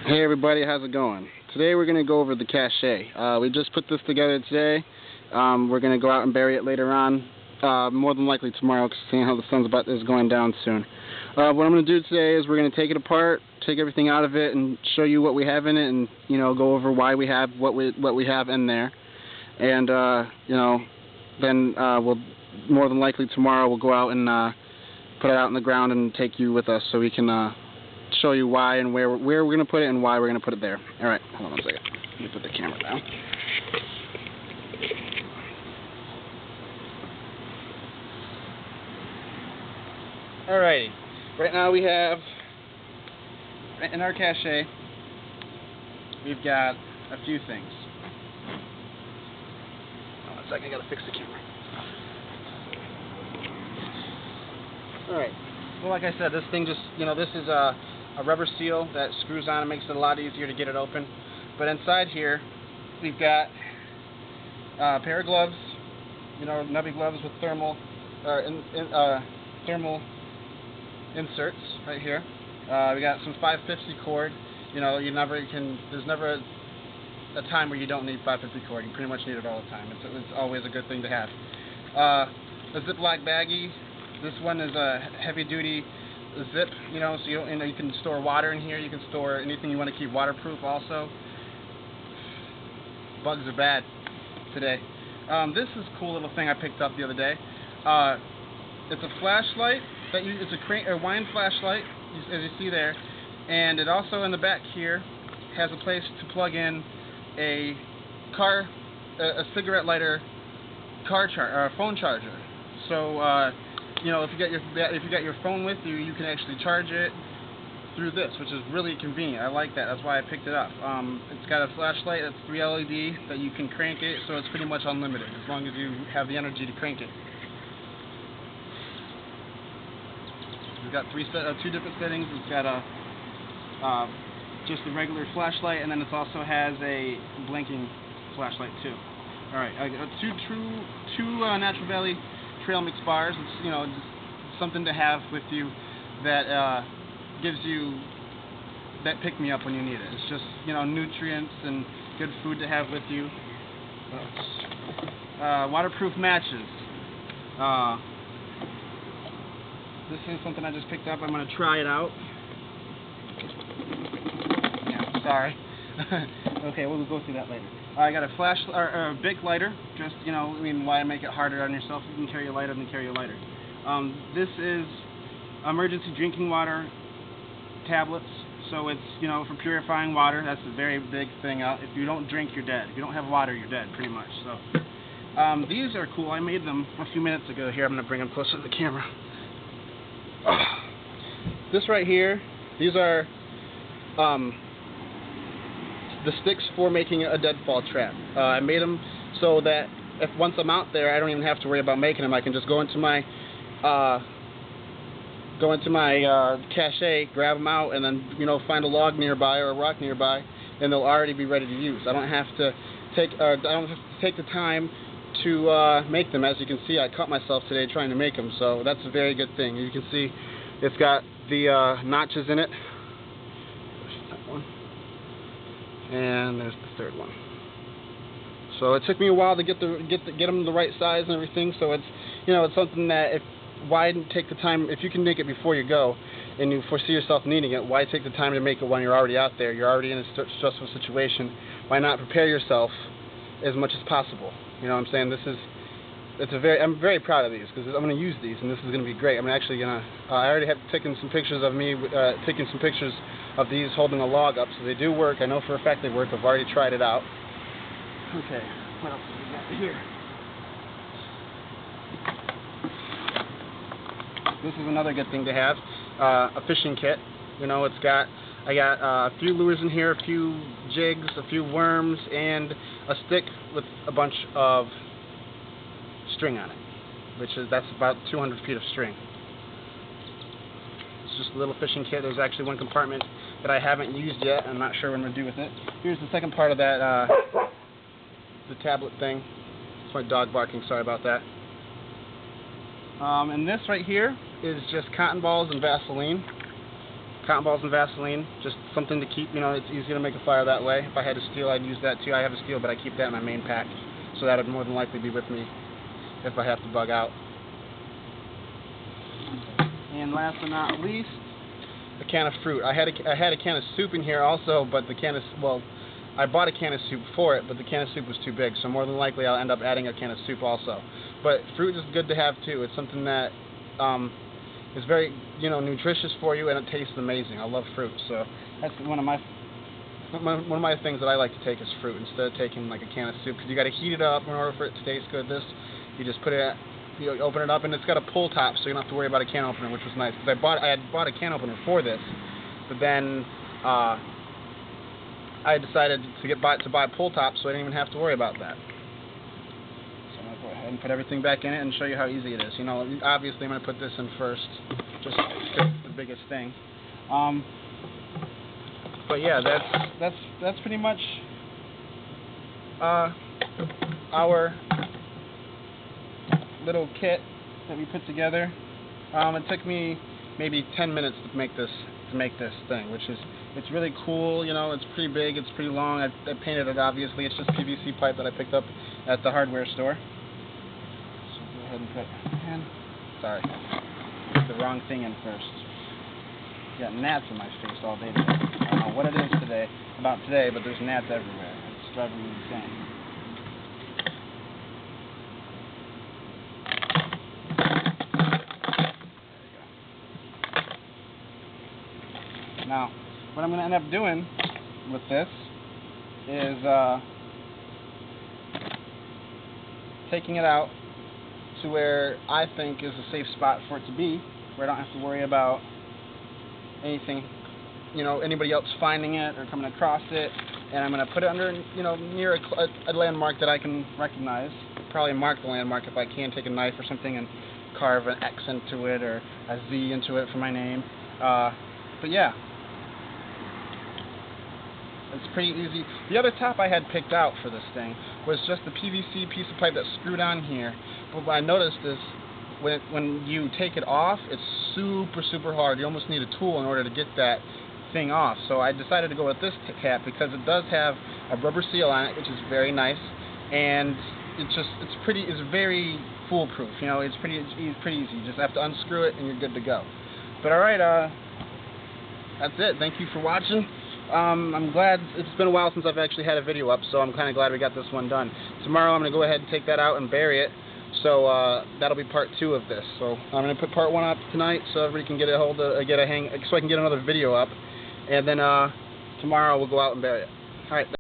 Hey everybody, how's it going? Today we're going to go over the cache. We just put this together today. We're going to go out and bury it later on, more than likely tomorrow, because seeing how the sun's is going down soon. What I'm going to do today is we're going to take it apart, take everything out of it, and show you what we have in it, and go over why we have what we have in there. And then we'll more than likely tomorrow we'll go out and put it out in the ground and take you with us so we can show you why and where we're going to put it and why we're going to put it there. Alright, hold on one second. Let me put the camera down. Alrighty. Right now we have, in our cache, we've got a few things. Hold on a second, I gotta fix the camera. Alright. Well, like I said, this thing just, this is a rubber seal that screws on and makes it a lot easier to get it open. But inside here, we've got a pair of gloves, nubby gloves with thermal inserts right here. We got some 550 cord. There's never a time where you don't need 550 cord. You pretty much need it all the time. It's always a good thing to have. A Ziploc baggie. This one is a heavy-duty zip, so you can store water in here. You can store anything you want to keep waterproof also. Bugs are bad today. This is a cool little thing I picked up the other day. It's a flashlight. It's a wine flashlight, as you see there. And it also, in the back here, has a place to plug in a cigarette lighter phone charger. So, if you got your phone with you, you can actually charge it through this, which is really convenient. I like that. That's why I picked it up. It's got a flashlight that's 3 LED that you can crank it, so it's pretty much unlimited as long as you have the energy to crank it. We've got two different settings. It's got just a regular flashlight, and then it also has a blinking flashlight too. All right, I got two Natural Valley Trail Mix bars. It's something to have with you that gives you that pick-me-up when you need it. It's just nutrients and good food to have with you. Waterproof matches. This is something I just picked up. I'm going to try it out. Yeah, sorry. Okay, we'll go through that later. I got a Bic lighter. Just why make it harder on yourself? You can carry a lighter than carry a lighter. This is emergency drinking water tablets. So it's for purifying water. That's a very big thing out. If you don't drink, you're dead. If you don't have water, you're dead, pretty much. So these are cool. I made them a few minutes ago. Here, I'm going to bring them closer to the camera. This right here, these are the sticks for making a deadfall trap. I made them so that once I'm out there, I don't even have to worry about making them. I can just go into my cache, grab them out, and then find a log nearby or a rock nearby, and they'll already be ready to use. I don't have to take the time to make them. As you can see, I cut myself today trying to make them, so that's a very good thing. You can see it's got the notches in it. That one. And there's the third one. So it took me a while to get them the right size and everything. So it's it's something that why take the time if you can make it before you go and you foresee yourself needing it? Why take the time to make it when you're already out there? You're already in a stressful situation. Why not prepare yourself as much as possible? You know what I'm saying? I'm very proud of these because I'm going to use these and this is going to be great. I'm actually going to. I already have taken some pictures of me taking some pictures of these holding a log up, so they do work. I know for a fact they work. I've already tried it out. Okay, what else do we got here? This is another good thing to have, a fishing kit. I got a few lures in here, a few jigs, a few worms, and a stick with a bunch of string on it, that's about 200 feet of string. It's just a little fishing kit. There's actually one compartment that I haven't used yet. I'm not sure what I'm going to do with it. Here's the second part of that, the tablet thing. It's my dog barking, sorry about that. And this right here is just cotton balls and Vaseline. cotton balls and Vaseline, just something to keep, it's easy to make a fire that way. If I had a steel, I'd use that too. I have a steel, but I keep that in my main pack, so that would more than likely be with me if I have to bug out. And last but not least, a can of fruit. I had a can of soup in here also, but I bought a can of soup for it, but the can of soup was too big, so more than likely I'll end up adding a can of soup also. But fruit is good to have too. It's something that is very, nutritious for you, and it tastes amazing. I love fruit, so that's one of my things that I like to take is fruit instead of taking like a can of soup, because you got to heat it up in order for it to taste good. This, you just put it, open it up, and it's got a pull top, so you don't have to worry about a can opener, which was nice. Because I had bought a can opener for this, but then I decided to buy a pull top, so I didn't even have to worry about that. So I'm going to go ahead and put everything back in it and show you how easy it is. Obviously I'm going to put this in first, just it's the biggest thing. But yeah, that's pretty much our little kit that we put together. It took me maybe 10 minutes to make this thing, which is, it's really cool. It's pretty big, it's pretty long. I painted it, obviously. It's just PVC pipe that I picked up at the hardware store. So go ahead and put in. Sorry, put the wrong thing in first. Got gnats in my face all day today. I don't know what it is about today, but there's gnats everywhere. It's driving me insane. Now, what I'm going to end up doing with this is taking it out to where I think is a safe spot for it to be, where I don't have to worry about anything, anybody else finding it or coming across it. And I'm going to put it under, near a landmark that I can recognize. Probably mark the landmark if I can, take a knife or something and carve an X into it or a Z into it for my name. But yeah. It's pretty easy. The other top I had picked out for this thing was just the PVC piece of pipe that's screwed on here. But what I noticed is when you take it off, it's super hard. You almost need a tool in order to get that thing off. So I decided to go with this cap because it does have a rubber seal on it, which is very nice, and it's very foolproof. It's pretty easy. You just have to unscrew it and you're good to go. But all right, that's it. Thank you for watching. I'm glad it's been a while since I've actually had a video up, so I'm kind of glad we got this one done. Tomorrow I'm going to go ahead and take that out and bury it, so that'll be part 2 of this. So I'm going to put part 1 up tonight so everybody can so I can get another video up, and then tomorrow we'll go out and bury it. Alright.